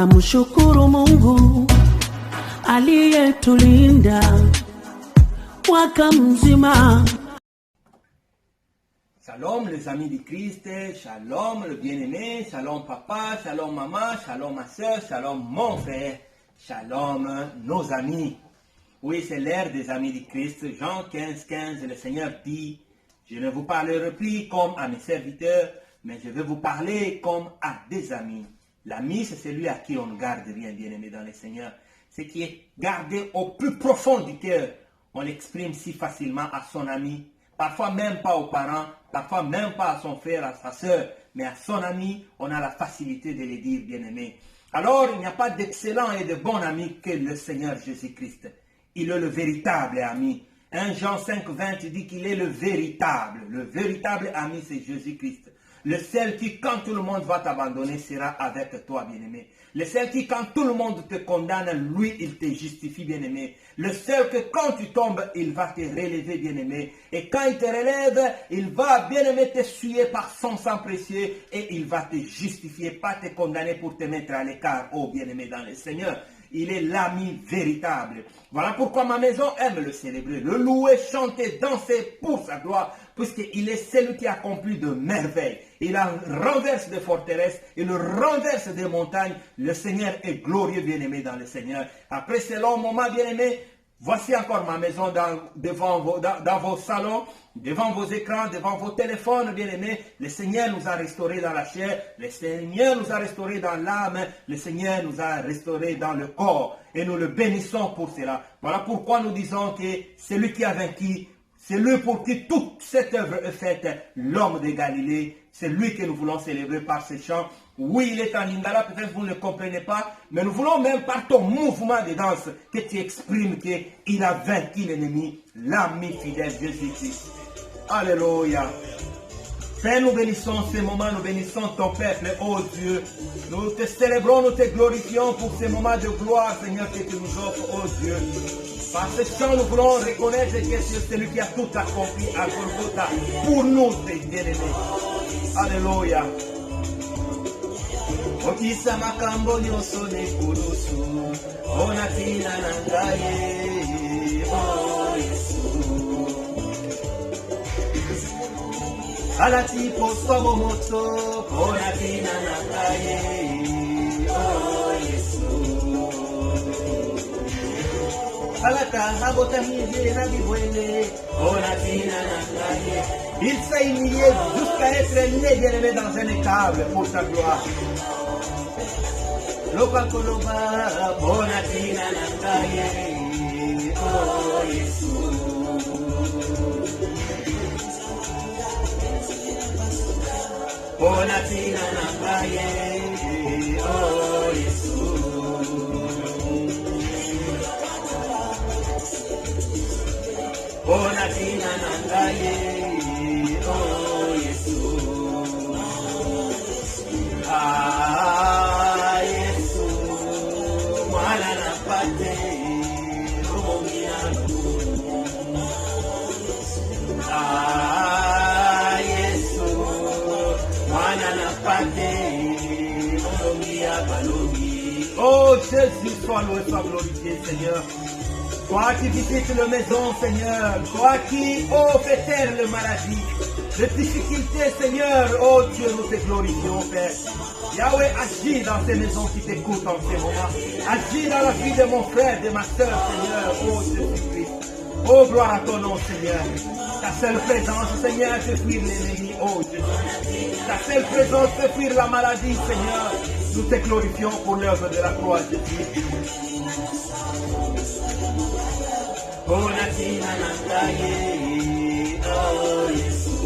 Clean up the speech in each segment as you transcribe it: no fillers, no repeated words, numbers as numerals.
Namshukuru Mungu aliyetulinda mwaka mzima. Shalom les amis du Christ, shalom le bien-aimé, shalom papa, shalom maman, shalom ma soeur, shalom mon frère, shalom nos amis. Oui, c'est l'ère des amis du Christ. Jean 15, 15, le Seigneur dit, je ne vous parlerai plus comme à mes serviteurs, mais je vais vous parler comme à des amis. L'ami, c'est celui à qui on ne garde rien, bien-aimé dans le Seigneur. Ce qui est gardé au plus profond du cœur, on l'exprime si facilement à son ami. Parfois même pas aux parents, parfois même pas à son frère, à sa soeur, mais à son ami, on a la facilité de le dire, bien-aimé. Alors, il n'y a pas d'excellent et de bon ami que le Seigneur Jésus-Christ. Il est le véritable ami. 1 Jean 5, 20 dit qu'il est le véritable. Le véritable ami, c'est Jésus-Christ. Le seul qui, quand tout le monde va t'abandonner, sera avec toi, bien-aimé. Le seul qui, quand tout le monde te condamne, lui, il te justifie, bien-aimé. Le seul que, quand tu tombes, il va te relever, bien-aimé. Et quand il te relève, il va, bien-aimé, te suer par son sang précieux et il va te justifier, pas te condamner pour te mettre à l'écart, oh, bien-aimé, dans le Seigneur. Il est l'ami véritable. Voilà pourquoi ma maison aime le célébrer, le louer, chanter, danser pour sa gloire, puisqu'il est celui qui accomplit de merveilles. Il renverse des forteresses, il renverse des montagnes. Le Seigneur est glorieux, bien-aimé, dans le Seigneur. Après ce long moment, bien-aimé, voici encore ma maison dans vos salons, devant vos écrans, devant vos téléphones, bien-aimés. Le Seigneur nous a restaurés dans la chair, le Seigneur nous a restaurés dans l'âme, le Seigneur nous a restaurés dans le corps. Et nous le bénissons pour cela. Voilà pourquoi nous disons que c'est lui qui a vaincu, c'est lui pour qui toute cette œuvre est faite, l'homme de Galilée. C'est lui que nous voulons célébrer par ces chants. Oui, il est en lingala, peut-être vous ne le comprenez pas, mais nous voulons même par ton mouvement de danse que tu exprimes qu'il a vaincu l'ennemi, l'ami fidèle Jésus-Christ. Alléluia. Père, nous bénissons ces moments, nous bénissons ton peuple, oh Dieu. Nous te célébrons, nous te glorifions pour ces moments de gloire, Seigneur, que tu nous offres, oh Dieu. Par ce chant, nous voulons reconnaître que c'est celui qui a tout accompli à Golgotha pour nous, tes bien-aimés. Alléluia. Okisa makambo nyonso nekulusu onatina nangaye oh Yesu alati posomo moto onatina nangaye oh Yesu alaka habota hije na bibwele onatina nangaye. Il s'est humilié jusqu'à être né, bien-aimé, dans un étable pour sa gloire. Loba koloba bonatina nangaye oh Yesu bonatina nangaye oh Yesu bonatina nangaye oh Yesu Yesu mwana napate romiano Yesu mwana napate romia balomi. Oh Jésus, sois loué, sois glorifié, Seigneur. Toi qui visites la maison, Seigneur. Toi qui, oh, fais taire les maladies, les difficultés, Seigneur. Oh Dieu, nous te glorifions, Père. Yahweh, agis dans ces maisons qui t'écoutent en ces moments. Agis dans la vie de mon frère, de ma soeur, Seigneur. Oh Jésus-Christ. Oh, gloire à ton nom, Seigneur. Ta seule présence, Seigneur, fait fuir l'ennemi. Oh Jésus. Ta seule présence fait fuir la maladie, Seigneur. Nous te glorifions pour l'œuvre de la croix, Jésus. Bonatina nangaye oh Yesu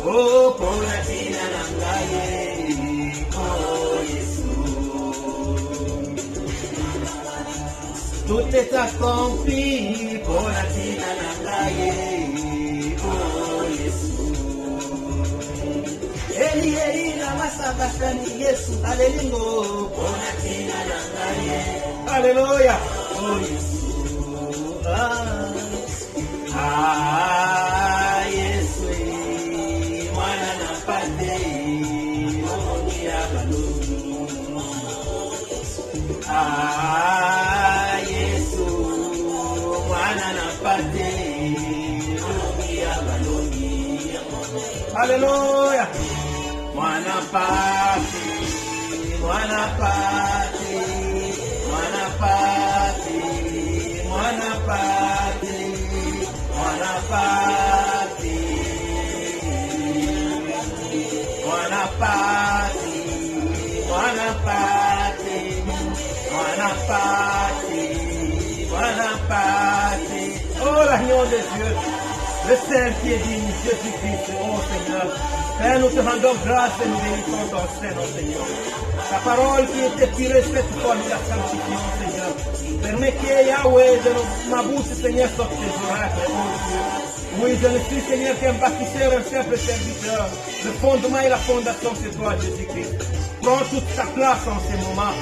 oh bonatina nangaye oh Yesu tout est accompli bonatina nangaye oh Yesu Eli Eli lama sabachthani Yesu alelingo bonatina nangaye Alléluia oh Yesu Yesu mwana napate Ah, Yesu, mwana napate, rudia baloni. Hallelujah. Mwana pate, mwana pate, mwana pate, mwana pate, mwana pate, mwana pate, mwana pate, mwana pate, mwana pate. Oh, l'agneau de Dieu, le Saint qui est digne, Jésus-Christ, oh Seigneur. Père, nous te rendons grâce et nous bénissons ton Seigneur, Seigneur. Ta parole qui était tirée cette fois, nous la sanctifions, Seigneur. Permets que Yahweh de ma bouche, Seigneur, sorte tes oracles, oh Dieu. Oui, je ne suis, Seigneur, qu'un bâtisseur, un simple serviteur. Le fondement et la fondation, c'est toi, Jésus-Christ. Prends toute ta place en ces moments.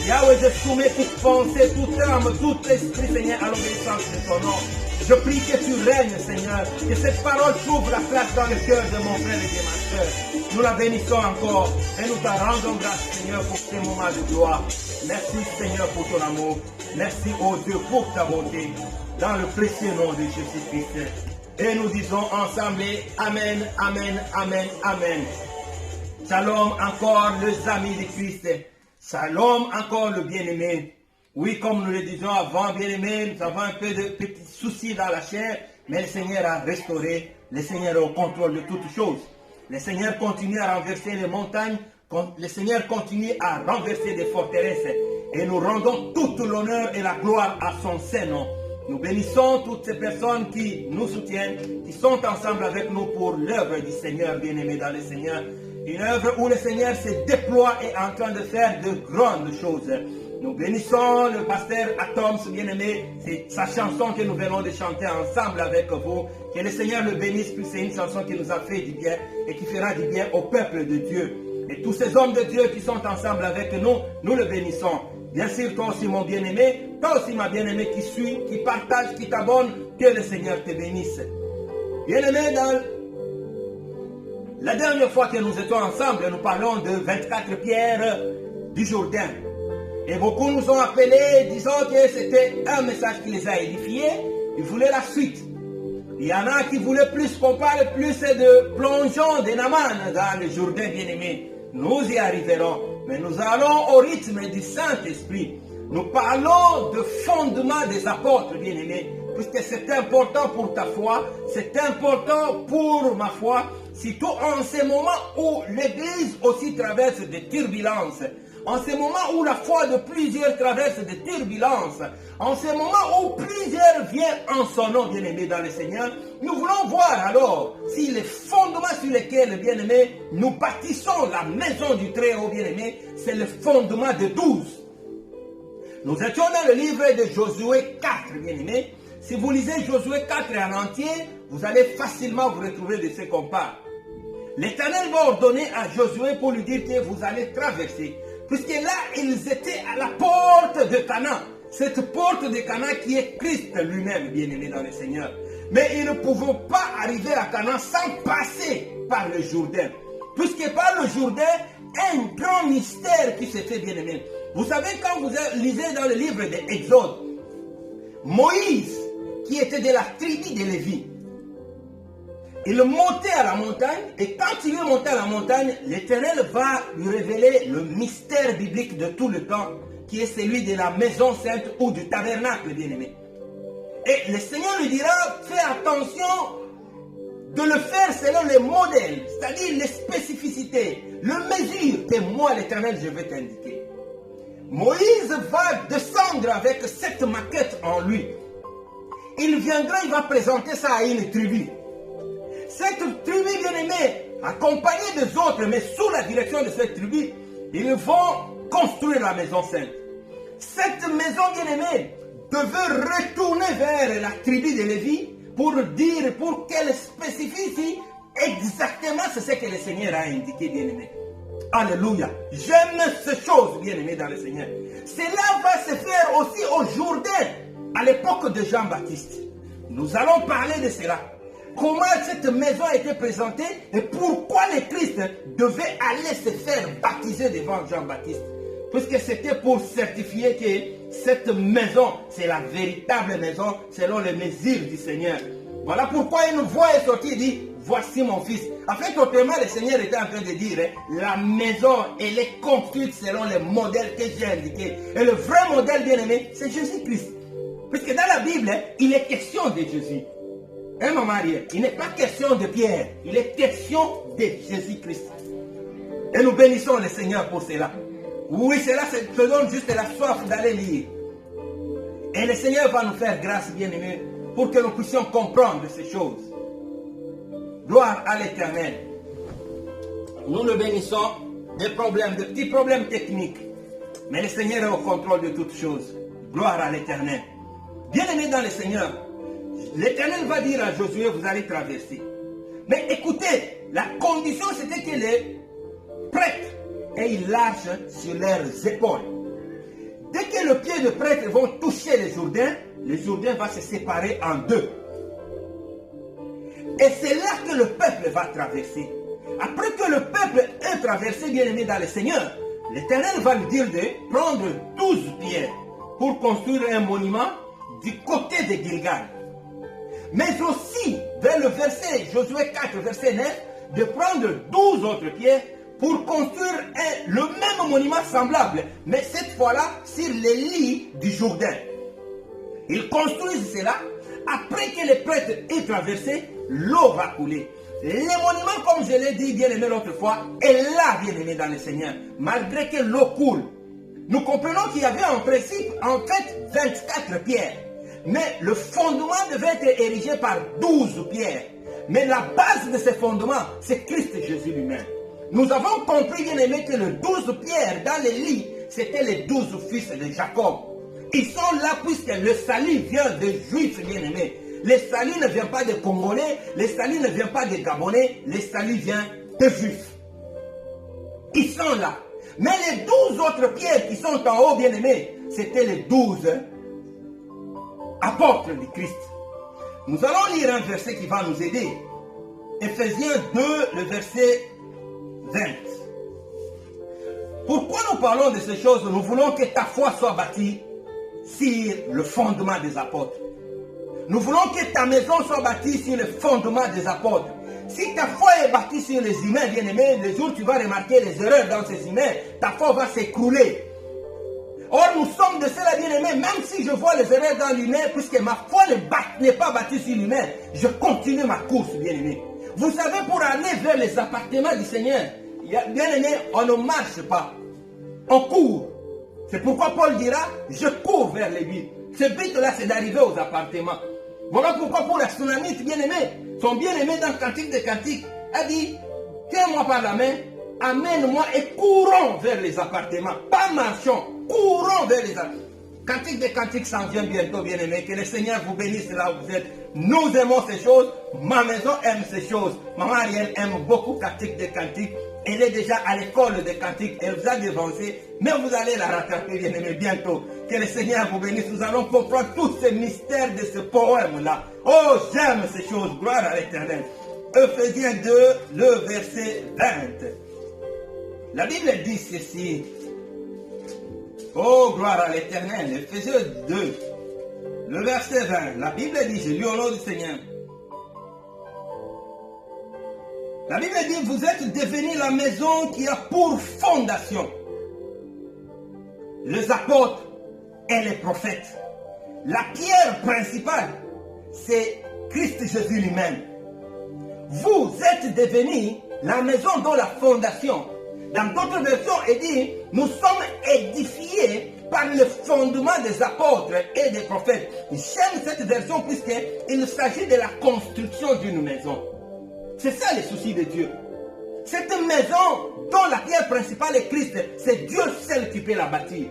Yahweh, je soumets toute pensée, toute âme, tout esprit, Seigneur, à l'obéissance de ton nom. Je prie que tu règnes, Seigneur, que cette parole trouve la place dans le cœur de mon frère et de ma soeur. Nous la bénissons encore et nous te rendons grâce, Seigneur, pour ces moments de gloire. Merci, Seigneur, pour ton amour. Merci, oh Dieu, pour ta bonté. Dans le précieux nom de Jésus-Christ. Et nous disons ensemble, Amen, Amen, Amen, Amen. Shalom encore les amis de Christ. Shalom encore le bien-aimé. Oui, comme nous le disions avant, bien-aimé, nous avons un peu de petits soucis dans la chair, mais le Seigneur a restauré, le Seigneur est au contrôle de toutes choses. Le Seigneur continue à renverser les montagnes, le Seigneur continue à renverser des forteresses, et nous rendons toute l'honneur et la gloire à son Saint-Nom. Nous bénissons toutes ces personnes qui nous soutiennent, qui sont ensemble avec nous pour l'œuvre du Seigneur, bien-aimé dans le Seigneur. Une œuvre où le Seigneur se déploie et est en train de faire de grandes choses. Nous bénissons le pasteur Atoms, bien-aimé. C'est sa chanson que nous venons de chanter ensemble avec vous. Que le Seigneur le bénisse, puis c'est une chanson qui nous a fait du bien et qui fera du bien au peuple de Dieu. Et tous ces hommes de Dieu qui sont ensemble avec nous, nous le bénissons. Bien sûr, toi aussi, mon bien-aimé, toi aussi, ma bien-aimée qui suit, qui partage, qui t'abonne, que le Seigneur te bénisse. Bien-aimé, dans la dernière fois que nous étions ensemble, nous parlons de 24 pierres du Jourdain. Et beaucoup nous ont appelés disant que c'était un message qui les a édifiés. Ils voulaient la suite. Il y en a qui voulaient plus qu'on parle plus de plongeon de Naaman dans le Jourdain bien-aimé. Nous y arriverons. Mais nous allons au rythme du Saint-Esprit. Nous parlons de fondement des apôtres bien-aimés. Puisque c'est important pour ta foi, c'est important pour ma foi, surtout en ces moments où l'Église aussi traverse des turbulences. En ces moments où la foi de plusieurs traverse des turbulences, en ces moments où plusieurs viennent en son nom, bien-aimés dans le Seigneur, nous voulons voir alors si les fondements sur lesquels, bien-aimés, nous bâtissons la maison du Très-Haut, bien-aimé, c'est le fondement de 12. Nous étions dans le livre de Josué 4, bien-aimés. Si vous lisez Josué 4 en entier, vous allez facilement vous retrouver de ce qu'on parle. L'Éternel va ordonner à Josué pour lui dire que vous allez traverser. Puisque là, ils étaient à la porte de Canaan. Cette porte de Canaan qui est Christ lui-même, bien-aimé dans le Seigneur. Mais ils ne pouvaient pas arriver à Canaan sans passer par le Jourdain. Puisque par le Jourdain, un grand mystère qui s'est fait, bien-aimé. Vous savez, quand vous lisez dans le livre de Exode, Moïse, qui était de la tribu de Lévi, il montait à la montagne, et quand il est monté à la montagne, l'Éternel va lui révéler le mystère biblique de tout le temps, qui est celui de la maison sainte ou du tabernacle, bien-aimé. Et le Seigneur lui dira, fais attention de le faire selon les modèles, c'est-à-dire les spécificités, le mesure que moi, l'Éternel, je vais t'indiquer. Moïse va descendre avec cette maquette en lui. Il viendra, il va présenter ça à une tribu. Cette tribu bien-aimée, accompagnée des autres, mais sous la direction de cette tribu, ils vont construire la maison sainte. Cette maison bien-aimée devait retourner vers la tribu de Lévi pour dire, pour qu'elle spécifie exactement ce que le Seigneur a indiqué, bien-aimé. Alléluia. J'aime ces choses, bien-aimées dans le Seigneur. Cela va se faire aussi au Jourdain, à l'époque de Jean-Baptiste. Nous allons parler de cela. Comment cette maison a été présentée et pourquoi le Christ devait aller se faire baptiser devant Jean-Baptiste. Puisque c'était pour certifier que cette maison, c'est la véritable maison selon les mesures du Seigneur. Voilà pourquoi une voix est sortie et dit, voici mon fils. En fait, autrement, le Seigneur était en train de dire, la maison, elle est construite selon les modèles que j'ai indiqués. Et le vrai modèle, bien aimé, c'est Jésus-Christ. Puisque dans la Bible, il est question de Jésus. Hein, maman Ariel? Il n'est pas question de Pierre, il est question de Jésus-Christ. Et nous bénissons le Seigneur pour cela. Oui, cela te donne juste la soif d'aller lire. Et le Seigneur va nous faire grâce, bien-aimés, pour que nous puissions comprendre ces choses. Gloire à l'Éternel. Nous le bénissons des problèmes, de petits problèmes techniques. Mais le Seigneur est au contrôle de toutes choses. Gloire à l'Éternel. Bien-aimés dans le Seigneur, l'Éternel va dire à Josué, vous allez traverser. Mais écoutez, la condition c'était que les prêtres aient l'arche sur leurs épaules. Dès que le pied de prêtre vont toucher le Jourdain va se séparer en deux. Et c'est là que le peuple va traverser. Après que le peuple ait traversé, bien aimé dans le Seigneur, l'Éternel va lui dire de prendre 12 pierres pour construire un monument du côté de Gilgal. Mais aussi, vers le verset, Josué 4, verset 9, de prendre 12 autres pierres pour construire le même monument semblable, mais cette fois-là sur les lits du Jourdain. Ils construisent cela. Après que les prêtres aient traversé, l'eau va couler. Les monuments, comme je l'ai dit bien aimé l'autre fois, est là bien aimé dans le Seigneur, malgré que l'eau coule. Nous comprenons qu'il y avait en principe, en fait, 24 pierres. Mais le fondement devait être érigé par 12 pierres. Mais la base de ces fondements, c'est Christ Jésus lui-même. Nous avons compris, bien aimé, que les 12 pierres dans les lits, c'était les 12 fils de Jacob. Ils sont là puisque le salut vient des Juifs, bien aimés. Le salut ne vient pas des Congolais, le salut ne vient pas des Gabonais, le salut vient des Juifs. Ils sont là. Mais les 12 autres pierres qui sont en haut, bien aimés, c'était les 12 apôtres du Christ. Nous allons lire un verset qui va nous aider. Éphésiens 2, le verset 20. Pourquoi nous parlons de ces choses? Nous voulons que ta foi soit bâtie sur le fondement des apôtres. Nous voulons que ta maison soit bâtie sur le fondement des apôtres. Si ta foi est bâtie sur les humains, bien aimés, le jour où tu vas remarquer les erreurs dans ces humains, ta foi va s'écrouler. Or, nous sommes de cela, bien aimés, même si je vois les erreurs dans l'humain, puisque ma foi n'est pas bâtie sur l'humain, je continue ma course, bien aimés. Vous savez, pour aller vers les appartements du Seigneur, bien aimé, on ne marche pas, on court. C'est pourquoi Paul dira, je cours vers les buts. Ce but-là, c'est d'arriver aux appartements. Voilà pourquoi pour la tsunamite, bien aimé, son bien-aimé dans le Cantique des Cantiques, a dit, tiens-moi par la main, amène-moi et courons vers les appartements. Pas marchons, courons vers les appartements. Cantique des Cantiques s'en vient bientôt, bien aimé. Que le Seigneur vous bénisse là où vous êtes. Nous aimons ces choses. Ma maison aime ces choses. Maman Ariel aime beaucoup Cantique des Cantiques. Elle est déjà à l'école des Cantiques. Elle vous a devancé. Mais vous allez la rattraper, bien aimé, bientôt. Que le Seigneur vous bénisse. Nous allons comprendre tous ces mystères de ce poème-là. Oh, j'aime ces choses. Gloire à l'Éternel. Ephésiens 2, le verset 20. La Bible dit ceci. Oh, gloire à l'Éternel. Ephésiens 2, le verset 20. La Bible dit, je lis au nom du Seigneur. La Bible dit, vous êtes devenus la maison qui a pour fondation les apôtres et les prophètes. La pierre principale, c'est Christ Jésus lui-même. Vous êtes devenus la maison dont la fondation. Dans d'autres versions, il dit, nous sommes édifiés par le fondement des apôtres et des prophètes. J'aime cette version puisqu'il s'agit de la construction d'une maison. C'est ça le souci de Dieu. Cette maison dont la pierre principale est Christ, c'est Dieu seul qui peut la bâtir.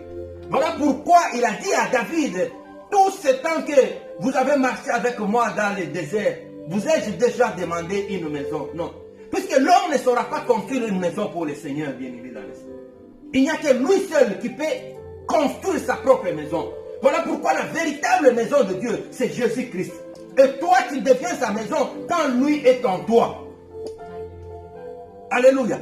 Voilà pourquoi il a dit à David, tout ce temps que vous avez marché avec moi dans le désert, vous ai-je déjà demandé une maison? Non. Puisque l'homme ne saura pas construire une maison pour le Seigneur, bien évidemment. Il n'y a que lui seul qui peut construire sa propre maison. Voilà pourquoi la véritable maison de Dieu, c'est Jésus-Christ. Et toi, tu deviens sa maison quand lui est en toi. Alléluia.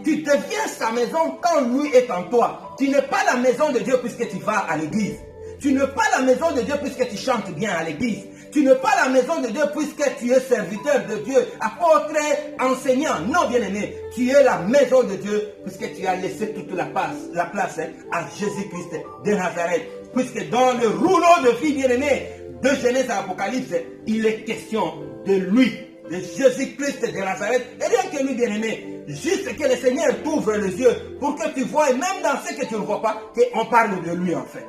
Tu deviens sa maison quand lui est en toi. Tu n'es pas la maison de Dieu puisque tu vas à l'église. Tu n'es pas la maison de Dieu puisque tu chantes bien à l'église. Tu n'es pas la maison de Dieu puisque tu es serviteur de Dieu, apôtre, enseignant. Non, bien-aimé, tu es la maison de Dieu puisque tu as laissé toute la place à Jésus-Christ de Nazareth. Puisque dans le rouleau de vie, bien-aimé, de Genèse à Apocalypse, il est question de lui, de Jésus-Christ de Nazareth. Et rien que lui, bien-aimé, juste que le Seigneur t'ouvre les yeux pour que tu vois, et même dans ce que tu ne vois pas, qu'on parle de lui en fait.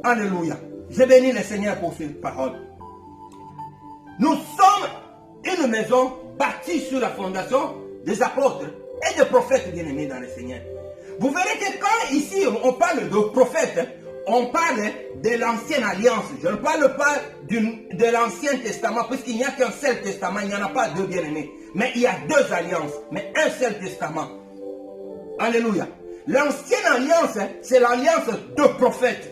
Alléluia. Je bénis le Seigneur pour cette parole. Nous sommes une maison bâtie sur la fondation des apôtres et des prophètes bien-aimés dans le Seigneur. Vous verrez que quand ici on parle de prophètes, on parle de l'ancienne alliance. Je ne parle pas de l'ancien testament, puisqu'il n'y a qu'un seul testament, il n'y en a pas deux bien-aimés. Mais il y a deux alliances, mais un seul testament. Alléluia. L'ancienne alliance, c'est l'alliance de prophètes.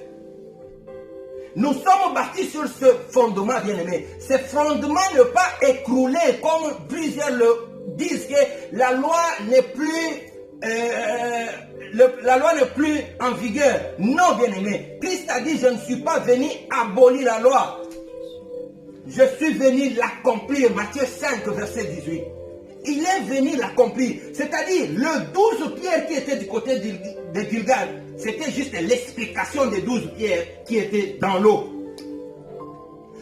Nous sommes bâtis sur ce fondement, bien-aimé. Ce fondement n'est pas écroulé comme plusieurs le disent que la loi n'est plus, en vigueur. Non, bien-aimé. Christ a dit, je ne suis pas venu abolir la loi. Je suis venu l'accomplir. Matthieu 5, verset 18. Il est venu l'accomplir. C'est-à-dire, le 12 pierres qui étaient du côté de Gilgal, c'était juste l'explication des 12 pierres qui étaient dans l'eau.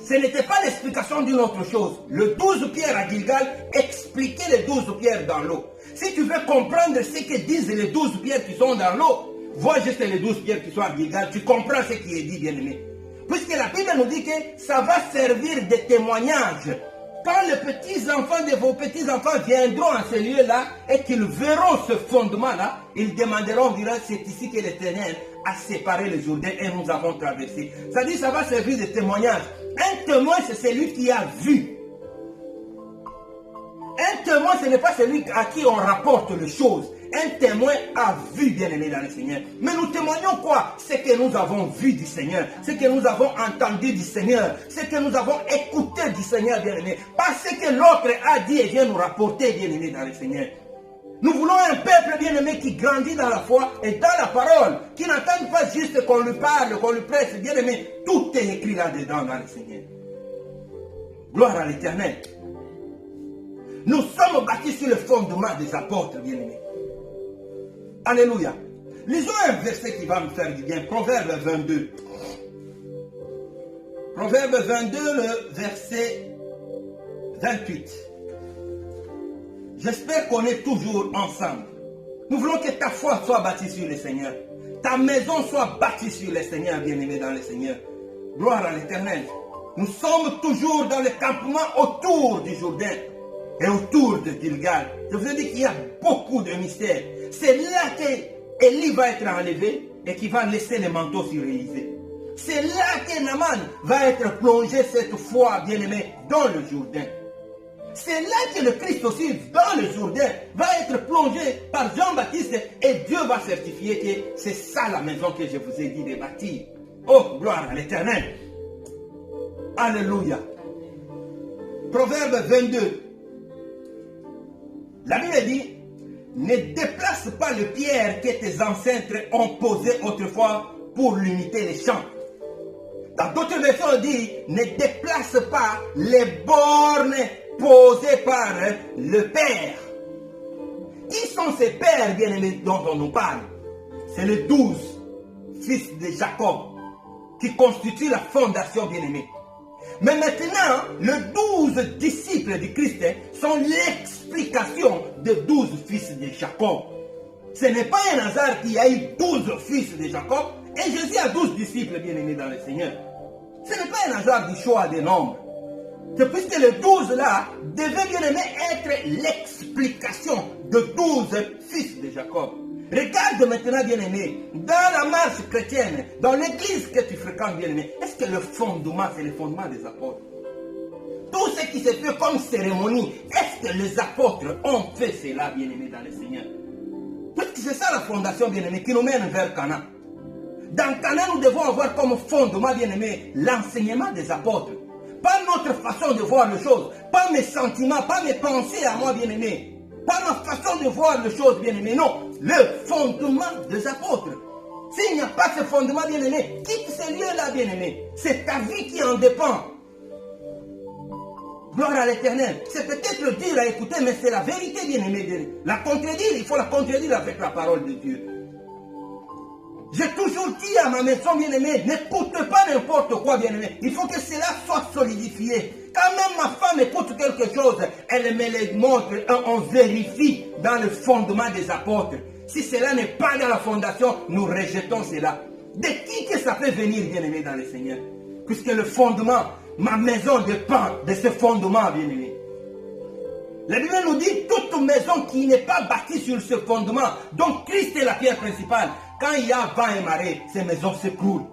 Ce n'était pas l'explication d'une autre chose. Le 12 pierres à Gilgal expliquait les 12 pierres dans l'eau. Si tu veux comprendre ce que disent les 12 pierres qui sont dans l'eau, vois juste les 12 pierres qui sont à Gilgal, tu comprends ce qui est dit, bien-aimé. Puisque la Bible nous dit que ça va servir de témoignage. Quand les petits-enfants de vos petits-enfants viendront à ce lieu-là et qu'ils verront ce fondement-là, ils demanderont, diront, c'est ici que l'Éternel a séparé le Jourdain et nous avons traversé. Ça dit, ça va servir de témoignage. Un témoin, c'est celui qui a vu. Un témoin, ce n'est pas celui à qui on rapporte les choses. Un témoin a vu, bien-aimé dans le Seigneur. Mais nous témoignons quoi? Ce que nous avons vu du Seigneur, ce que nous avons entendu du Seigneur, ce que nous avons écouté du Seigneur, bien-aimé. Pas ce que l'autre a dit et vient nous rapporter, bien-aimé dans le Seigneur. Nous voulons un peuple bien-aimé qui grandit dans la foi et dans la parole, qui n'attend pas juste qu'on lui parle, qu'on lui presse, bien-aimé. Tout est écrit là-dedans dans le Seigneur. Gloire à l'Éternel. Nous sommes bâtis sur le fondement des apôtres, bien-aimés. Alléluia. Lisons un verset qui va me faire du bien. Proverbe 22. Proverbe 22, le verset 28. J'espère qu'on est toujours ensemble. Nous voulons que ta foi soit bâtie sur le Seigneur. Ta maison soit bâtie sur le Seigneur, bien-aimé dans le Seigneur. Gloire à l'Éternel. Nous sommes toujours dans le campement autour du Jourdain et autour de Gilgal. Je vous ai dit qu'il y a beaucoup de mystères. C'est là qu'Élie va être enlevé et qui va laisser le manteau sur Élisée. C'est là que Naaman va être plongé cette fois, bien-aimé, dans le Jourdain. C'est là que le Christ aussi, dans le Jourdain, va être plongé par Jean-Baptiste et Dieu va certifier que c'est ça la maison que je vous ai dit de bâtir. Oh, gloire à l'Éternel. Alléluia. Proverbe 22. La Bible dit, ne déplace pas les pierres que tes ancêtres ont posées autrefois pour limiter les champs. Dans d'autres versions, on dit, ne déplace pas les bornes posées par le Père. Qui sont ces pères bien-aimés dont on nous parle? C'est les 12 fils de Jacob qui constituent la fondation bien-aimée. Mais maintenant, les 12 disciples du Christ sont l'explication des 12 fils de Jacob. Ce n'est pas un hasard qu'il y a eu 12 fils de Jacob et Jésus a 12 disciples bien-aimés dans le Seigneur. Ce n'est pas un hasard du choix des nombres. C'est puisque les 12 là devaient bien-aimés être l'explication de 12 fils de Jacob. Regarde maintenant, bien-aimé, dans la marche chrétienne, dans l'église que tu fréquentes, bien-aimé, est-ce que le fondement, c'est le fondement des apôtres? Tout ce qui se fait comme cérémonie, est-ce que les apôtres ont fait cela, bien-aimé, dans le Seigneur? Parce que c'est ça la fondation, bien-aimé, qui nous mène vers Cana. Dans Cana, nous devons avoir comme fondement, bien-aimé, l'enseignement des apôtres. Pas notre façon de voir les choses, pas mes sentiments, pas mes pensées à moi, bien-aimé. Pas ma façon de voir les choses, bien-aimés. Non, le fondement des apôtres. S'il n'y a pas ce fondement, bien-aimé, quitte ce lieu-là, bien-aimé. C'est ta vie qui en dépend. Gloire à l'Éternel. C'est peut-être dur à écouter, mais c'est la vérité, bien-aimé. La contredire, il faut la contredire avec la parole de Dieu. J'ai toujours dit à ma maison, bien-aimée, n'écoute pas n'importe quoi, bien-aimé. Il faut que cela soit solidifié. Quand même ma femme écoute quelque chose, elle me le montre, on vérifie dans le fondement des apôtres. Si cela n'est pas dans la fondation, nous rejetons cela. De qui que ça peut venir, bien-aimé, dans le Seigneur? Puisque le fondement, ma maison dépend de ce fondement, bien-aimé. La Bible nous dit, toute maison qui n'est pas bâtie sur ce fondement, donc Christ est la pierre principale. Quand il y a vent et marée, ces maisons s'écroulent.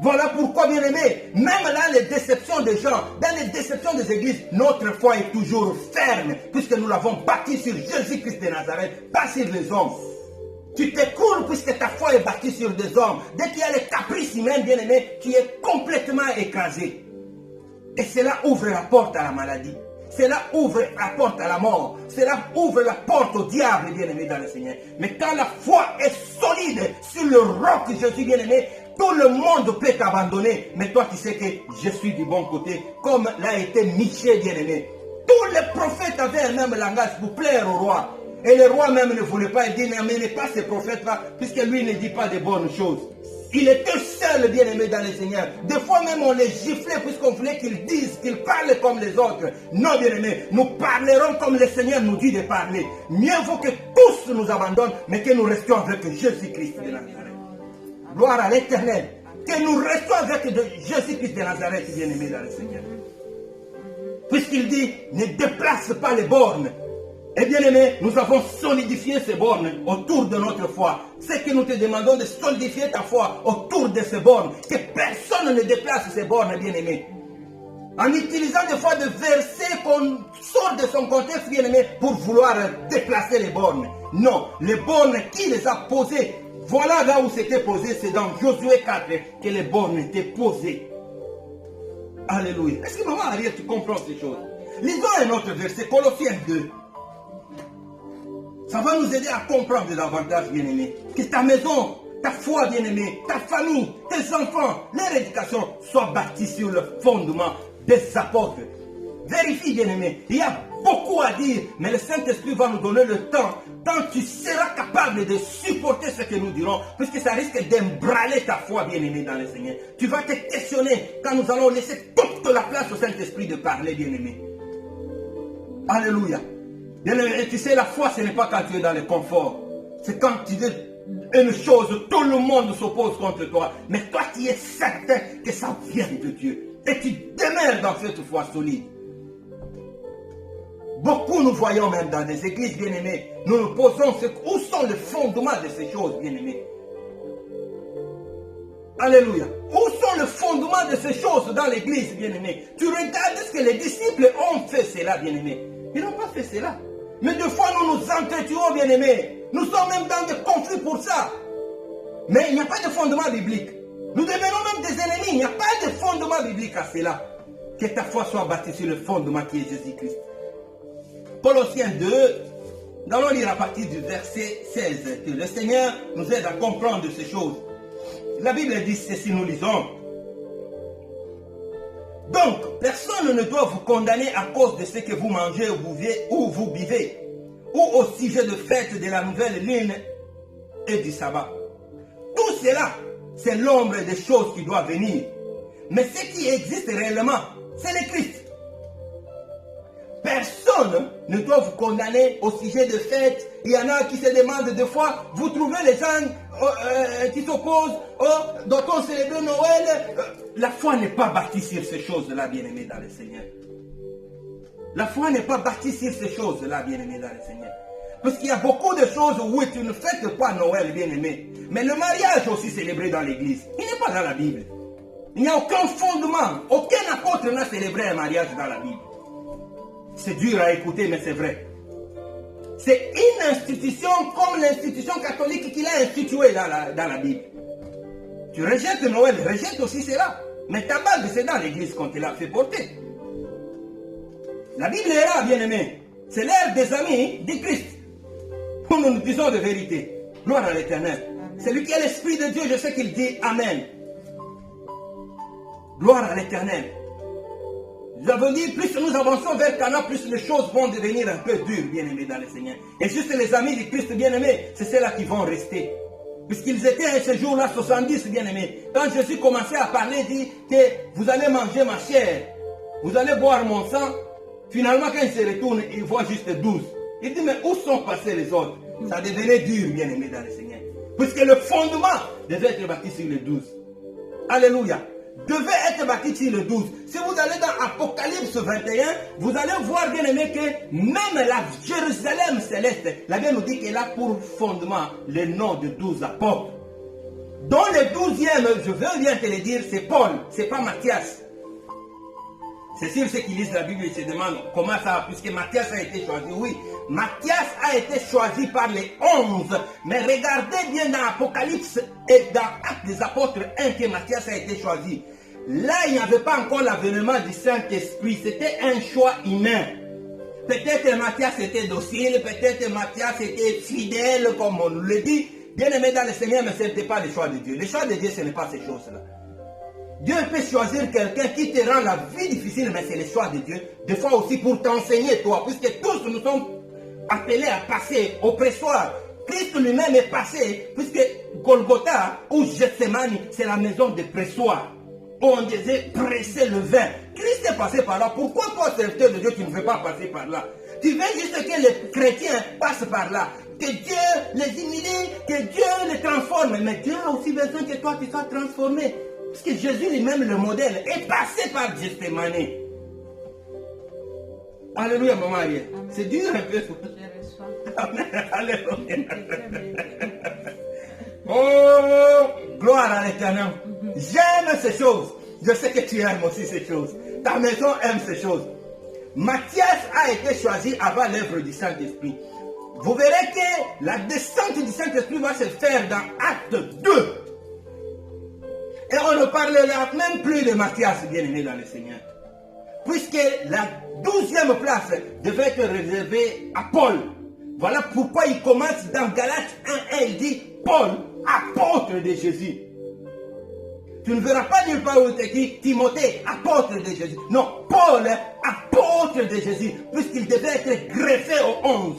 Voilà pourquoi, bien-aimés, même dans les déceptions des gens, dans les déceptions des églises, notre foi est toujours ferme, puisque nous l'avons bâtie sur Jésus-Christ de Nazareth, pas sur les hommes. Tu t'écroules puisque ta foi est bâtie sur des hommes. Dès qu'il y a les caprices humains, bien-aimés, tu es complètement écrasé. Et cela ouvre la porte à la maladie. Cela ouvre la porte à la mort. Cela ouvre la porte au diable, bien-aimé dans le Seigneur. Mais quand la foi est solide sur le roc de Jésus, bien-aimé, tout le monde peut t'abandonner. Mais toi, tu sais que je suis du bon côté, comme l'a été Michée, bien-aimé. Tous les prophètes avaient un même langage pour plaire au roi. Et le roi même ne voulait pas, il dit, n'amenez pas ces prophètes-là, puisque lui ne dit pas de bonnes choses. Il était seul, bien-aimé dans le Seigneur. Des fois même on les giflait puisqu'on voulait qu'ils disent, qu'ils parlent comme les autres. Non, bien-aimé, nous parlerons comme le Seigneur nous dit de parler. Mieux vaut que tous nous abandonnent, mais que nous restions avec Jésus-Christ de Nazareth. Gloire à l'Éternel. Que nous restions avec Jésus-Christ de Nazareth, bien-aimé dans le Seigneur. Puisqu'il dit, ne déplace pas les bornes. Et bien aimé, nous avons solidifié ces bornes autour de notre foi. C'est que nous te demandons de solidifier ta foi autour de ces bornes. Que personne ne déplace ces bornes, bien aimé. En utilisant des fois des versets qu'on sort de son contexte, bien aimé, pour vouloir déplacer les bornes. Non, les bornes, qui les a posées? Voilà là où c'était posé, c'est dans Josué 4 que les bornes étaient posées. Alléluia. Est-ce que maman Ariel, tu comprends ces choses? Lisons un autre verset, Colossiens 2. Ça va nous aider à comprendre davantage, bien-aimé, que ta maison, ta foi, bien-aimé, ta famille, tes enfants, leur éducation soient bâtis sur le fondement des apôtres. Vérifie, bien-aimé, il y a beaucoup à dire, mais le Saint-Esprit va nous donner le temps. Tant tu seras capable de supporter ce que nous dirons, puisque ça risque d'embraler ta foi, bien-aimé, dans le Seigneur. Tu vas te questionner quand nous allons laisser toute la place au Saint-Esprit de parler, bien-aimé. Alléluia. Et tu sais, la foi, ce n'est pas quand tu es dans le confort. C'est quand tu dis une chose, tout le monde s'oppose contre toi. Mais toi, tu es certain que ça vient de Dieu. Et tu demeures dans cette foi solide. Beaucoup nous voyons même dans des églises, bien-aimées. Nous nous posons où sont les fondements de ces choses, bien-aimés. Alléluia. Où sont les fondements de ces choses dans l'église, bien-aimés? Tu regardes ce que les disciples ont fait cela, bien-aimés. Ils n'ont pas fait cela. Mais des fois, nous nous entretuons, bien-aimés. Nous sommes même dans des conflits pour ça. Mais il n'y a pas de fondement biblique. Nous devenons même des ennemis. Il n'y a pas de fondement biblique à cela. Que ta foi soit bâtie sur le fondement qui est Jésus-Christ. Colossiens 2, nous allons lire à partir du verset 16. Que le Seigneur nous aide à comprendre ces choses. La Bible dit ceci, nous lisons. Donc, personne ne doit vous condamner à cause de ce que vous mangez ou vous buvez, ou au sujet de fête de la nouvelle lune et du sabbat. Tout cela, c'est l'ombre des choses qui doivent venir. Mais ce qui existe réellement, c'est le Christ. Personne ne doit vous condamner au sujet de fêtes. Il y en a qui se demandent des fois, vous trouvez les gens qui s'opposent, doit-on célébrer Noël? La foi n'est pas bâtie sur ces choses-là, bien-aimés dans le Seigneur. La foi n'est pas bâtie sur ces choses-là, bien-aimés dans le Seigneur. Parce qu'il y a beaucoup de choses où tu ne fêtes pas Noël, bien-aimé. Mais le mariage aussi célébré dans l'église, il n'est pas dans la Bible. Il n'y a aucun fondement, aucun apôtre n'a célébré un mariage dans la Bible. C'est dur à écouter, mais c'est vrai. C'est une institution comme l'institution catholique qu'il a instituée dans la Bible. Tu rejettes Noël, rejette aussi cela. Mais ta bague, c'est dans l'église qu'on te l'a fait porter. La Bible est là, bien-aimé. C'est l'ère des amis du Christ. Nous nous disons de vérité. Gloire à l'Éternel. C'est lui qui est l'Esprit de Dieu, je sais qu'il dit Amen. Gloire à l'Éternel. Nous avons dit, plus nous avançons vers Cana, plus les choses vont devenir un peu dures, bien-aimés dans le Seigneur. Et juste les amis du Christ, bien-aimés, c'est ceux-là qui vont rester. Puisqu'ils étaient ce jour-là 70, bien-aimés. Quand Jésus commençait à parler, il dit que vous allez manger ma chair, vous allez boire mon sang. Finalement, quand il se retourne, il voit juste 12. Il dit, mais où sont passés les autres? Ça devenait dur, bien-aimés dans le Seigneur. Puisque le fondement devait être bâti sur les 12. Alléluia. Devait être bâti sur les 12. Si vous allez dans Apocalypse 21, vous allez voir, bien aimé, que même la Jérusalem céleste, la Bible nous dit qu'elle a pour fondement le nom de 12 apôtres. Dans le 12e, je veux bien te le dire, c'est Paul, c'est pas Matthias. C'est sûr, ceux qui lisent la Bible, ils se demandent comment ça, puisque Matthias a été choisi. Oui, Matthias a été choisi par les 11. Mais regardez bien dans Apocalypse et dans Actes des Apôtres 1 que Matthias a été choisi. Là, il n'y avait pas encore l'avènement du Saint-Esprit. C'était un choix humain. Peut-être Matthias était docile, peut-être Matthias était fidèle, comme on nous le dit. Bien aimé dans le Seigneur, mais ce n'était pas le choix de Dieu. Le choix de Dieu, ce n'est pas ces choses-là. Dieu peut choisir quelqu'un qui te rend la vie difficile, mais c'est le choix de Dieu. Des fois aussi pour t'enseigner, toi, puisque tous nous sommes appelés à passer au pressoir. Christ lui-même est passé, puisque Golgotha ou Gethsemane, c'est la maison de pressoir. Où on disait presser le vin. Christ est passé par là. Pourquoi toi, serviteur de Dieu, tu ne veux pas passer par là? Tu veux juste que les chrétiens passent par là. Que Dieu les humilie, que Dieu les transforme. Mais Dieu a aussi besoin que toi, tu sois transformé. Parce que Jésus lui-même, le modèle, est passé par Gethsemane. Alléluia, maman Ariel. C'est dur un peu. Amen. Alléluia. Oh, gloire à l'Éternel. J'aime ces choses. Je sais que tu aimes aussi ces choses. Ta maison aime ces choses. Matthias a été choisi avant l'œuvre du Saint-Esprit. Vous verrez que la descente du Saint-Esprit va se faire dans Acte 2. Et on ne parlera même plus de Matthias, bien-aimé dans le Seigneur. Puisque la 12e place devait être réservée à Paul. Voilà pourquoi il commence dans Galates 1, il dit Paul, apôtre de Jésus. Tu ne verras pas nulle part où il écrit Timothée, apôtre de Jésus. Non, Paul, apôtre de Jésus, puisqu'il devait être greffé aux 11.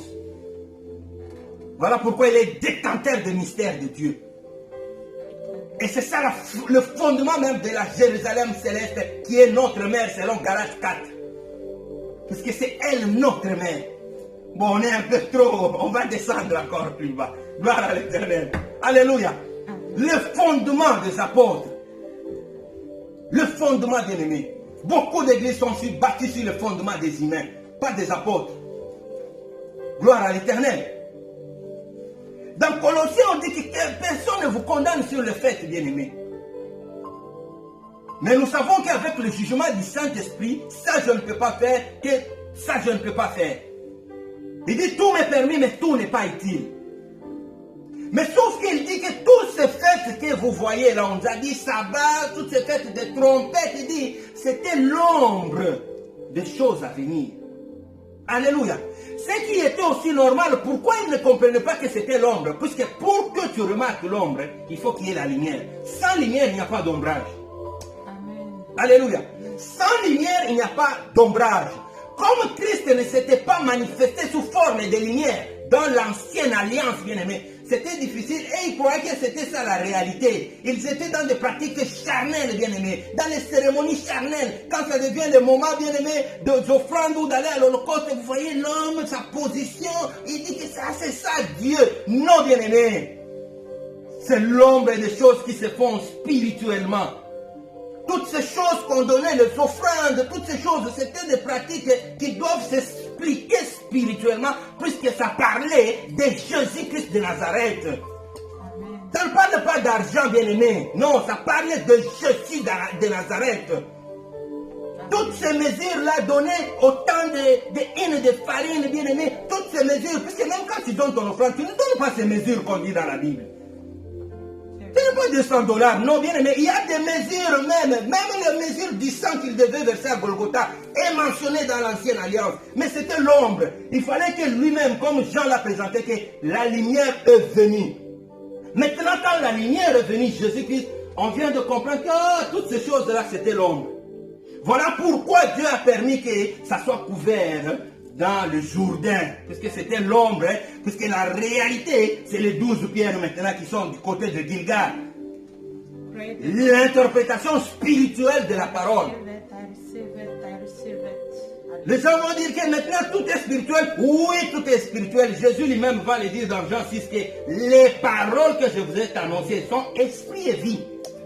Voilà pourquoi il est détenteur des mystères de Dieu. Et c'est ça le fondement même de la Jérusalem céleste qui est notre mère selon Galates 4. Puisque c'est elle notre mère. Bon, on est un peu trop, on va descendre encore plus bas. Gloire à l'Éternel. Alléluia. Le fondement des apôtres. Le fondement des ennemis. Beaucoup d'églises sont bâties sur le fondement des humains, pas des apôtres. Gloire à l'Éternel. Dans Colossiens, on dit que personne ne vous condamne sur le fait, bien-aimé. Mais nous savons qu'avec le jugement du Saint-Esprit, ça je ne peux pas faire, que ça je ne peux pas faire. Il dit tout m'est permis, mais tout n'est pas utile. Mais sauf qu'il dit que toutes ces fêtes que vous voyez là, on nous a dit sabbat, toutes ces fêtes de trompettes, il dit c'était l'ombre des choses à venir. Alléluia. Ce qui était aussi normal, pourquoi ils ne comprenaient pas que c'était l'ombre? Puisque pour que tu remarques l'ombre, il faut qu'il y ait la lumière. Sans lumière, il n'y a pas d'ombrage. Alléluia. Sans lumière, il n'y a pas d'ombrage. Comme Christ ne s'était pas manifesté sous forme de lumière dans l'ancienne alliance, bien-aimé, c'était difficile et ils croyaient que c'était ça la réalité. Ils étaient dans des pratiques charnelles, bien-aimés, dans les cérémonies charnelles. Quand ça devient le moment, bien-aimé, d'offrande ou d'aller à l'Holocauste, vous voyez l'homme, sa position, il dit que ça, c'est ça Dieu. Non, bien-aimé. C'est l'ombre des choses qui se font spirituellement. Toutes ces choses qu'on donnait, les offrandes, toutes ces choses, c'était des pratiques qui doivent s'expliquer spirituellement, puisque ça parlait de Jésus-Christ de Nazareth. Amen. Ça ne parle pas d'argent, bien-aimé. Non, ça parlait de Jésus de Nazareth. Amen. Toutes ces mesures-là donnaient autant de haine, de farine, bien-aimé. Toutes ces mesures, puisque même quand tu donnes ton offrande, tu ne donnes pas ces mesures qu'on dit dans la Bible. Ce n'est pas 200 $, non, bien aimé. Il y a des mesures même les mesures du sang qu'il devait verser à Golgotha est mentionné dans l'ancienne alliance. Mais c'était l'ombre. Il fallait que lui-même, comme Jean l'a présenté, que la lumière est venue. Maintenant, quand la lumière est venue, Jésus-Christ, on vient de comprendre que toutes ces choses-là, c'était l'ombre. Voilà pourquoi Dieu a permis que ça soit couvert dans le Jourdain, puisque c'était l'ombre, puisque la réalité, c'est les 12 pierres maintenant qui sont du côté de Gilgal. L'interprétation spirituelle de la parole. Les gens vont dire que maintenant tout est spirituel. Oui, tout est spirituel. Jésus lui-même va le dire dans Jean 6 que les paroles que je vous ai annoncées sont esprit et vie.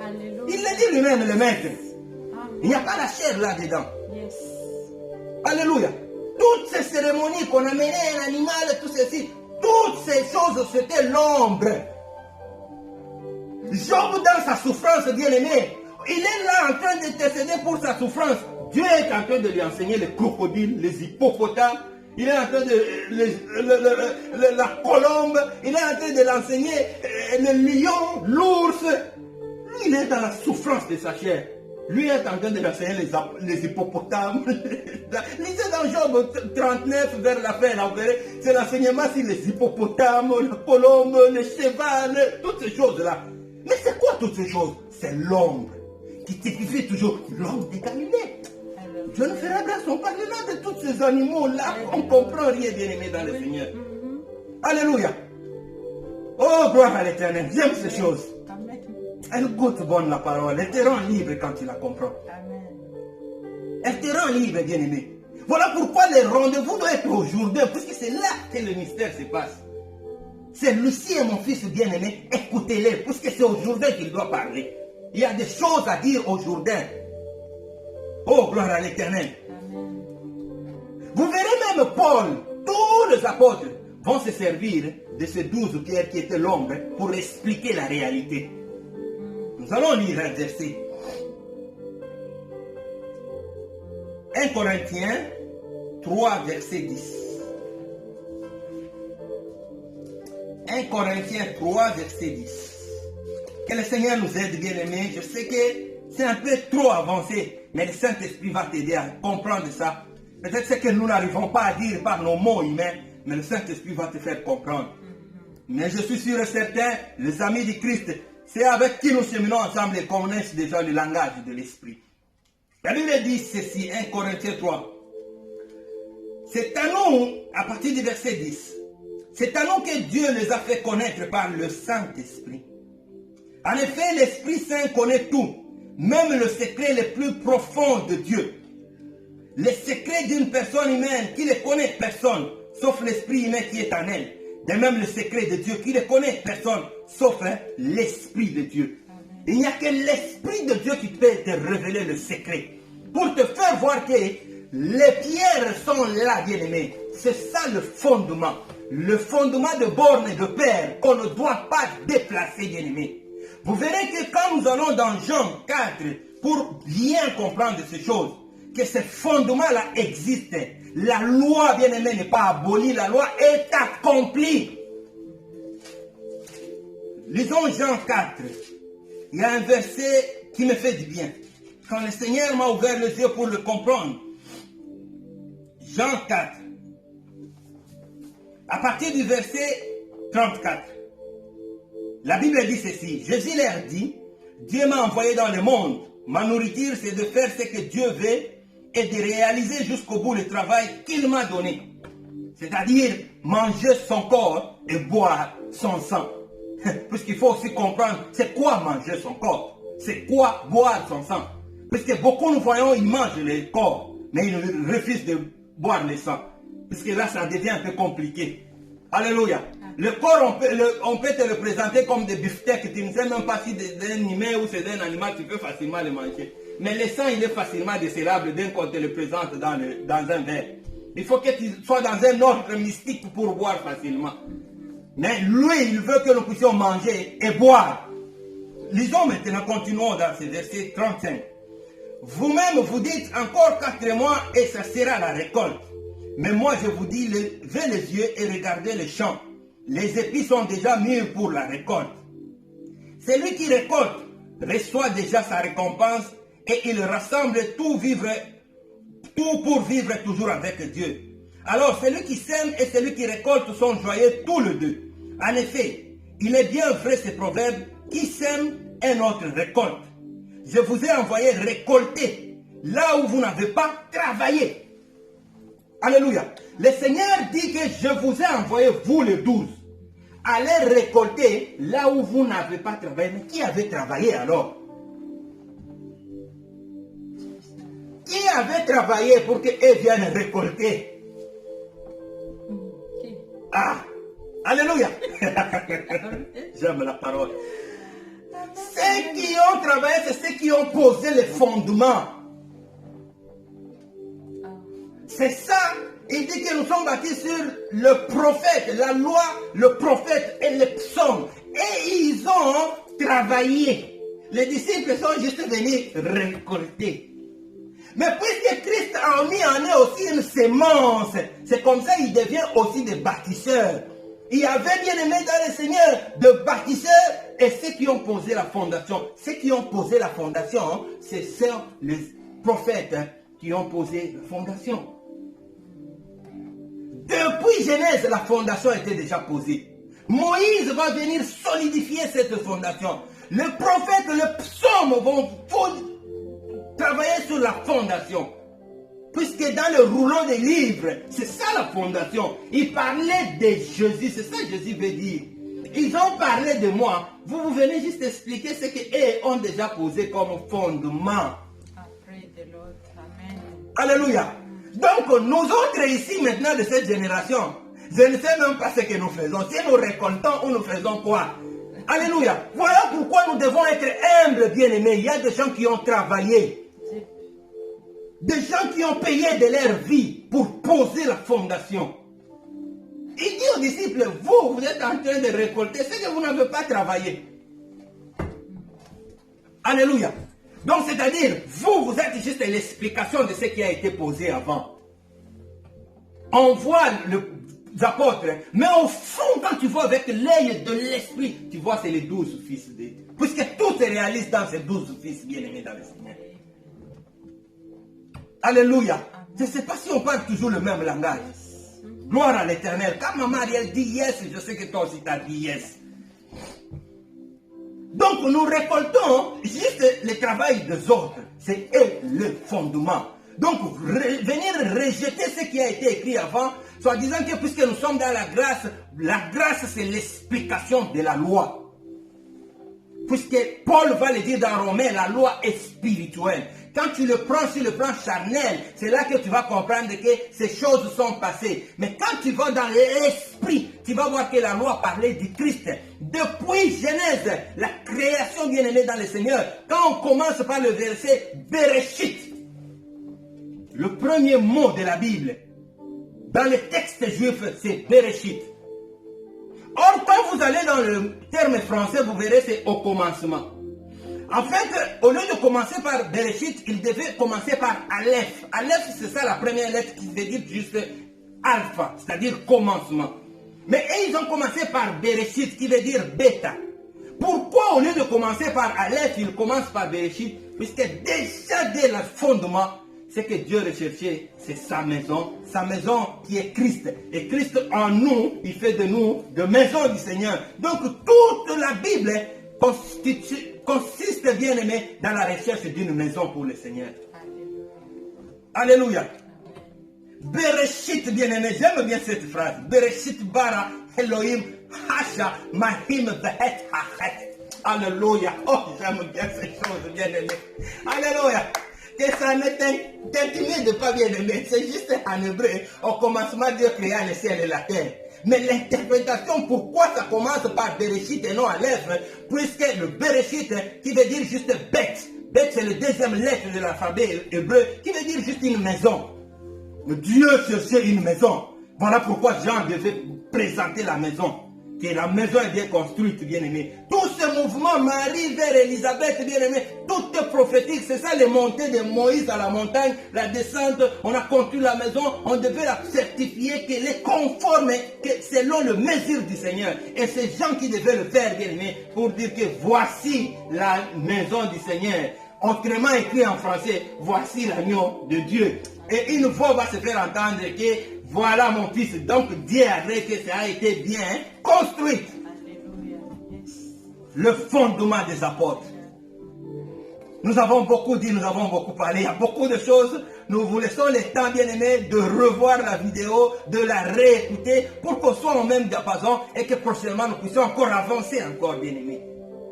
Alléluia. Il le dit lui-même, le maître. Il n'y a pas la chair là-dedans. Yes. Alléluia. Toutes ces cérémonies qu'on a menées, un animal, tout ceci, toutes ces choses, c'était l'ombre. Job, dans sa souffrance, bien-aimé, il est là en train d'intercéder pour sa souffrance. Dieu est en train de lui enseigner les crocodiles, les hippopotames. Il est en train de la colombe. Il est en train de l'enseigner le lion, l'ours. Lui, il est dans la souffrance de sa chair. Lui est en train de l'enseigner les hippopotames. Lisez dans Job 39 vers la fin, là, vous verrez, c'est l'enseignement sur les hippopotames, les colombes, les chevals, toutes ces choses-là. Mais c'est quoi toutes ces choses? C'est l'ombre qui typifie toujours l'homme de Galilée. Je ne ferai grâce, on parle là de tous ces animaux-là. On ne comprend rien, bien-aimé dans le Seigneur. Alléluia. Oh, gloire à l'Éternel. J'aime ces choses. Elle goûte bonne la parole. Elle te rend libre quand tu la comprends. Elle te rend libre, bien-aimé. Voilà pourquoi les rendez-vous doivent être au Jourdain, puisque c'est là que le mystère se passe. C'est Lucie et mon fils bien-aimé. Écoutez-les, puisque c'est au Jourdain qu'il doit parler. Il y a des choses à dire au Jourdain. Oh, gloire à l'Éternel. Vous verrez même Paul, tous les apôtres vont se servir de ces 12 pierres qui étaient l'ombre pour expliquer la réalité. Nous allons lire un verset. 1 Corinthiens 3, verset 10. 1 Corinthiens 3, verset 10. Que le Seigneur nous aide, bien-aimés. Je sais que c'est un peu trop avancé, mais le Saint-Esprit va t'aider à comprendre ça. Peut-être c'est que nous n'arrivons pas à dire par nos mots humains, mais le Saint-Esprit va te faire comprendre. Mais je suis sûr et certain, les amis du Christ, c'est avec qui nous cheminons ensemble et connaissent déjà le langage de l'Esprit. La Bible dit ceci, 1 Corinthiens 3. C'est à nous, à partir du verset 10, c'est à nous que Dieu les a fait connaître par le Saint-Esprit. En effet, l'Esprit Saint connaît tout, même le secret le plus profond de Dieu. Les secrets d'une personne humaine qui ne connaît personne, sauf l'Esprit humain qui est en elle. De même le secret de Dieu qui ne connaît personne, sauf l'Esprit de Dieu. Amen. Il n'y a que l'Esprit de Dieu qui peut te révéler le secret. Pour te faire voir que les pierres sont là, bien-aimés. C'est ça le fondement. Le fondement de borne et de père qu'on ne doit pas déplacer, bien-aimés. Vous verrez que quand nous allons dans Jean 4, pour bien comprendre ces choses, que ce fondement-là existe. La loi, bien-aimé, n'est pas abolie, la loi est accomplie. Lisons Jean 4. Il y a un verset qui me fait du bien. Quand le Seigneur m'a ouvert les yeux pour le comprendre. Jean 4. À partir du verset 34. La Bible dit ceci. Jésus leur dit, Dieu m'a envoyé dans le monde. Ma nourriture, c'est de faire ce que Dieu veut et de réaliser jusqu'au bout le travail qu'il m'a donné. C'est-à-dire manger son corps et boire son sang. Puisqu'il faut aussi comprendre c'est quoi manger son corps. C'est quoi boire son sang. Puisque beaucoup nous voyons, ils mangent le corps, mais ils refusent de boire le sang. Puisque là, ça devient un peu compliqué. Alléluia. Le corps, on peut te le présenter comme des beefsteaks. Tu ne sais même pas si c'est un humain ou c'est un animal, tu peux facilement le manger. Mais le sang, il est facilement décélable dès qu'on te le présente dans un verre. Il faut que tu sois dans un ordre mystique pour boire facilement. Mais lui, il veut que nous puissions manger et boire. Lisons maintenant, continuons dans ce verset 35. Vous-même, vous dites encore 4 mois et ça sera la récolte. Mais moi, je vous dis, levez les yeux et regardez les champs. Les épis sont déjà mûrs pour la récolte. Celui qui récolte reçoit déjà sa récompense et il rassemble tout pour vivre toujours avec Dieu. Alors, celui qui sème et celui qui récolte sont joyeux tous les deux. En effet, il est bien vrai ce proverbe, qui sème un autre récolte. Je vous ai envoyé récolter là où vous n'avez pas travaillé. Alléluia. Le Seigneur dit que je vous ai envoyé, vous les 12. Allez récolter là où vous n'avez pas travaillé. Mais qui avait travaillé alors? Qui avait travaillé pour qu'eux viennent récolter? Ah, alléluia. J'aime la parole. Ceux qui ont travaillé, c'est ceux qui ont posé les fondements. C'est ça. Il dit que nous sommes bâtis sur le prophète, la loi, le prophète et les psaumes. Et ils ont travaillé. Les disciples sont juste venus récolter. Mais puisque Christ a mis en eux aussi une sémence, c'est comme ça qu'il devient aussi des bâtisseurs. Il y avait bien aimé dans le Seigneur de bâtisseurs et ceux qui ont posé la fondation. Ceux qui ont posé la fondation, c'est les prophètes qui ont posé la fondation. Depuis Genèse, la fondation était déjà posée. Moïse va venir solidifier cette fondation. Le prophète, le psaume vont travailler sur la fondation. Puisque dans le rouleau des livres, c'est ça la fondation. Ils parlaient de Jésus, c'est ça que Jésus veut dire. Ils ont parlé de moi. Vous venez juste expliquer ce qu'eux ont déjà posé comme fondement. Amen. Alléluia. Donc nous autres ici maintenant de cette génération, je ne sais même pas ce que nous faisons. Si nous récoltons ou nous faisons quoi? Alléluia. Voilà pourquoi nous devons être humbles, bien-aimés. Il y a des gens qui ont travaillé. Des gens qui ont payé de leur vie pour poser la fondation. Il dit aux disciples, vous êtes en train de récolter ce que vous n'avez pas travaillé. Alléluia. Donc c'est-à-dire, vous êtes juste l'explication de ce qui a été posé avant. On voit les apôtres, mais au fond, quand tu vois avec l'œil de l'esprit, tu vois c'est les 12 fils de Dieu. Puisque tout se réalise dans ces 12 fils bien-aimés dans le Seigneur. Alléluia. Je ne sais pas si on parle toujours le même langage. Gloire à l'Éternel. Quand maman Ariel dit yes, je sais que toi aussi tu as dit yes. Donc nous récoltons juste le travail des autres. C'est eux le fondement. Donc venir rejeter ce qui a été écrit avant, soit disant que puisque nous sommes dans la grâce c'est l'explication de la loi. Puisque Paul va le dire dans Romains, la loi est spirituelle. Quand tu le prends sur le plan charnel, c'est là que tu vas comprendre que ces choses sont passées. Mais quand tu vas dans l'esprit, tu vas voir que la loi parlait du Christ. Depuis Genèse, la création bien-aimée dans le Seigneur, quand on commence par le verset Bereshit, le premier mot de la Bible, dans le texte juif, c'est Bereshit. Or, quand vous allez dans le terme français, vous verrez c'est au commencement. En fait, au lieu de commencer par Bereshit, il devait commencer par Aleph. Aleph, c'est ça la première lettre qui veut dire juste alpha, c'est-à-dire commencement. Mais ils ont commencé par Bereshit, qui veut dire bêta. Pourquoi au lieu de commencer par Aleph, ils commencent par Bereshit? Puisque déjà dès le fondement, ce que Dieu recherchait, c'est sa maison qui est Christ. Et Christ en nous, il fait de nous de maison du Seigneur. Donc toute la Bible consiste, bien aimé, dans la recherche d'une maison pour le Seigneur. Alléluia. Bereshit, bien aimé, j'aime bien cette phrase. Bereshit bara Elohim hasha mahim vehet hachet. Alléluia. Oh, j'aime bien ces choses, bien aimé. Alléluia. Que ça ne t'intimide pas, bien aimé. C'est juste en hébreu. Au commencement, Dieu créa le ciel et la terre. Mais l'interprétation, pourquoi ça commence par Bereshit et non Aleph, puisque le Bereshit, qui veut dire juste bête. Bête, c'est la deuxième lettre de l'alphabet hébreu, qui veut dire juste une maison. Dieu cherchait une maison. Voilà pourquoi Jean devait présenter la maison. Que la maison est bien construite, bien aimé. Tout ce mouvement, Marie vers Élisabeth, bien aimé, tout est prophétique. C'est ça les montées de Moïse à la montagne, la descente, on a construit la maison, on devait la certifier qu'elle est conforme, que selon le mesure du Seigneur. Et c'est Jean qui devait le faire, bien aimé, pour dire que voici la maison du Seigneur. Autrement écrit en français, voici l'agneau de Dieu. Et une voix va se faire entendre que voilà mon fils. Donc Dieu a dit que ça a été bien construit. Le fondement des apôtres. Nous avons beaucoup dit, nous avons beaucoup parlé. Il y a beaucoup de choses. Nous vous laissons le temps, bien aimé, de revoir la vidéo, de la réécouter pour qu'on soit au même diapason et que prochainement nous puissions encore avancer encore, bien aimé.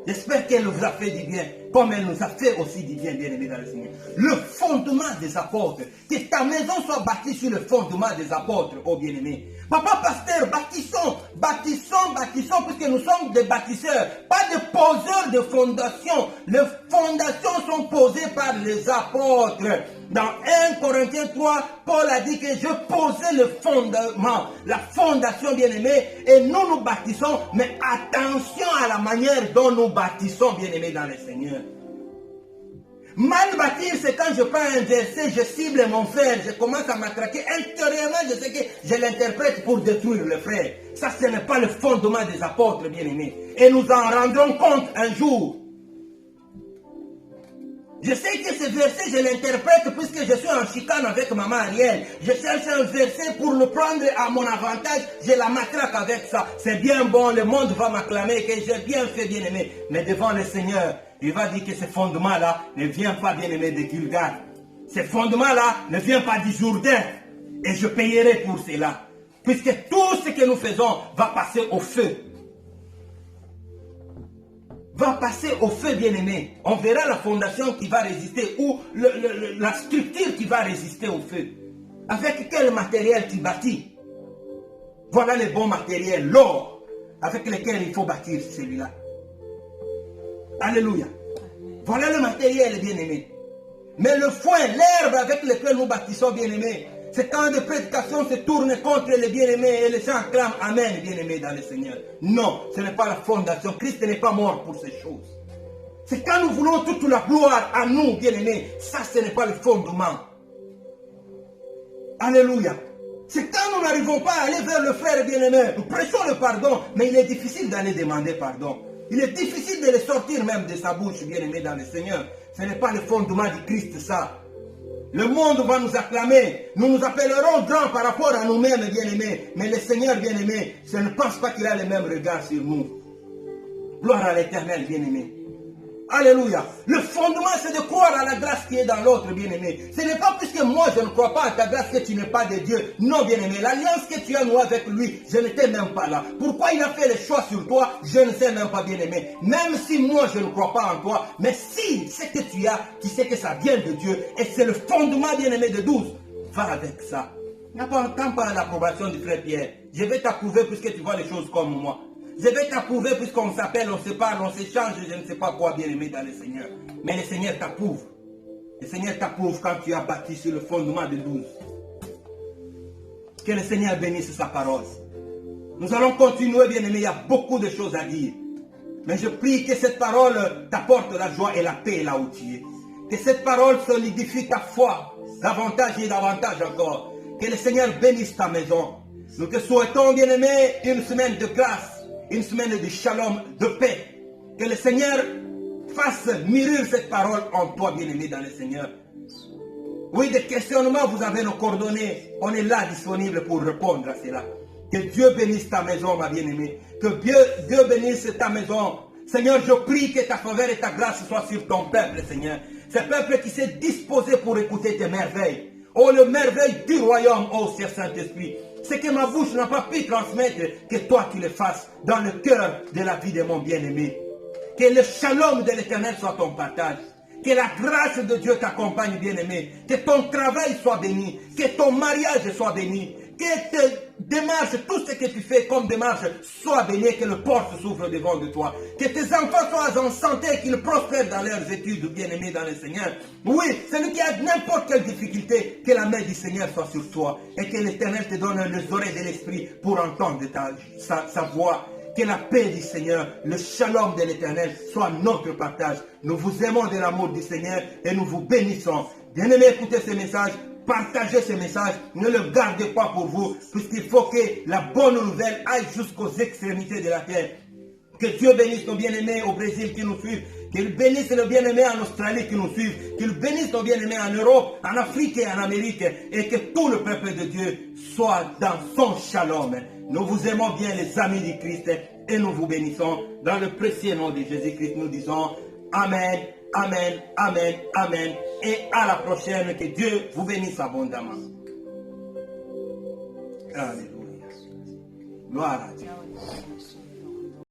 J'espère qu'elle vous a fait du bien, comme elle nous a fait aussi du bien, bien aimé dans le Seigneur. Le fondement des apôtres, que ta maison soit bâtie sur le fondement des apôtres, oh bien aimé. Papa pasteur, bâtissons, bâtissons, bâtissons, puisque nous sommes des bâtisseurs, pas des poseurs de fondations. Les fondations sont posées par les apôtres. Dans 1 Corinthiens 3, Paul a dit que je posais le fondement, la fondation bien aimée, et nous bâtissons, mais attention à la manière dont nous bâtissons bien aimé dans le Seigneur. Mal bâtir, c'est quand je prends un verset, je cible mon frère, je commence à m'attraquer intérieurement, je sais que je l'interprète pour détruire le frère. Ça, ce n'est pas le fondement des apôtres, bien aimés. Et nous en rendrons compte un jour. Je sais que ce verset, je l'interprète puisque je suis en chicane avec maman Ariel. Je cherche un verset pour le prendre à mon avantage, je la matraque avec ça. C'est bien bon, le monde va m'acclamer que j'ai bien fait, bien aimé. Mais devant le Seigneur, il va dire que ce fondement-là ne vient pas, bien aimé, de Gilgal. Ce fondement-là ne vient pas du Jourdain. Et je payerai pour cela. Puisque tout ce que nous faisons va passer au feu. Va passer au feu, bien aimé. On verra la fondation qui va résister ou la structure qui va résister au feu. Avec quel matériel tu bâtis? Voilà les bons matériels, l'or, avec lequel il faut bâtir celui-là. Alléluia. Voilà le matériel, bien aimé. Mais le foin, l'herbe avec lequel nous bâtissons, bien aimé, c'est quand les prédications se tournent contre les bien-aimés et les gens clament Amen, bien-aimés dans le Seigneur. Non, ce n'est pas la fondation. Christ n'est pas mort pour ces choses. C'est quand nous voulons toute la gloire à nous, bien-aimés. Ça, ce n'est pas le fondement. Alléluia. C'est quand nous n'arrivons pas à aller vers le frère bien-aimé. Nous prêchons le pardon, mais il est difficile d'aller demander pardon. Il est difficile de le sortir même de sa bouche, bien-aimé dans le Seigneur. Ce n'est pas le fondement du Christ, ça. Le monde va nous acclamer. Nous nous appellerons grands par rapport à nous-mêmes, bien-aimés. Mais le Seigneur, bien-aimé, je ne pense pas qu'il a le même regard sur nous. Gloire à l'Éternel, bien-aimé. Alléluia. Le fondement, c'est de croire à la grâce qui est dans l'autre, bien-aimé. Ce n'est pas puisque moi, je ne crois pas à ta grâce que tu n'es pas de Dieu. Non, bien-aimé. L'alliance que tu as nouée avec lui, je n'étais même pas là. Pourquoi il a fait le choix sur toi, je ne sais même pas, bien-aimé. Même si moi, je ne crois pas en toi, mais si ce que tu as, tu sais que ça vient de Dieu. Et c'est le fondement, bien-aimé, de 12. Va avec ça. N'attends pas l'approbation du frère Pierre. Je vais t'approuver puisque tu vois les choses comme moi. Je vais t'approuver puisqu'on s'appelle, on se parle, on s'échange, je ne sais pas quoi, bien-aimé dans le Seigneur. Mais le Seigneur t'approuve. Le Seigneur t'approuve quand tu as bâti sur le fondement de 12. Que le Seigneur bénisse sa parole. Nous allons continuer, bien-aimé, il y a beaucoup de choses à dire. Mais je prie que cette parole t'apporte la joie et la paix là où tu es. Que cette parole solidifie ta foi davantage et davantage encore. Que le Seigneur bénisse ta maison. Nous te souhaitons, bien-aimé, une semaine de grâce. Une semaine de shalom, de paix. Que le Seigneur fasse mûrir cette parole en toi, bien-aimé dans le Seigneur. Oui, des questionnements, vous avez nos coordonnées. On est là, disponible pour répondre à cela. Que Dieu bénisse ta maison, ma bien-aimée. Que Dieu bénisse ta maison. Seigneur, je prie que ta faveur et ta grâce soient sur ton peuple, Seigneur. Ce peuple qui s'est disposé pour écouter tes merveilles. Oh, le merveille du royaume, oh, cher Saint-Esprit. Ce que ma bouche n'a pas pu transmettre, que toi tu le fasses dans le cœur de la vie de mon bien-aimé. Que le shalom de l'Éternel soit ton partage. Que la grâce de Dieu t'accompagne, bien-aimé. Que ton travail soit béni. Que ton mariage soit béni. Que tes démarches, tout ce que tu fais comme démarche, soit béni. Que le porte s'ouvre devant de toi. Que tes enfants soient en santé, qu'ils prospèrent dans leurs études, bien-aimé dans le Seigneur. Oui, celui qui a n'importe quelle difficulté, que la main du Seigneur soit sur toi. Et que l'Éternel te donne les oreilles de l'esprit pour entendre sa voix. Que la paix du Seigneur, le shalom de l'Éternel soit notre partage. Nous vous aimons de l'amour du Seigneur et nous vous bénissons. Bien-aimés, écoutez ce message, partagez ce message, ne le gardez pas pour vous, puisqu'il faut que la bonne nouvelle aille jusqu'aux extrémités de la terre. Que Dieu bénisse nos bien-aimés au Brésil qui nous suivent. Qu'il bénisse nos bien-aimés en Australie qui nous suivent. Qu'il bénisse nos bien-aimés en Europe, en Afrique et en Amérique. Et que tout le peuple de Dieu soit dans son shalom. Nous vous aimons bien les amis du Christ et nous vous bénissons. Dans le précieux nom de Jésus-Christ, nous disons Amen, Amen, Amen, Amen. Et à la prochaine, que Dieu vous bénisse abondamment. Alléluia. Gloire à Dieu.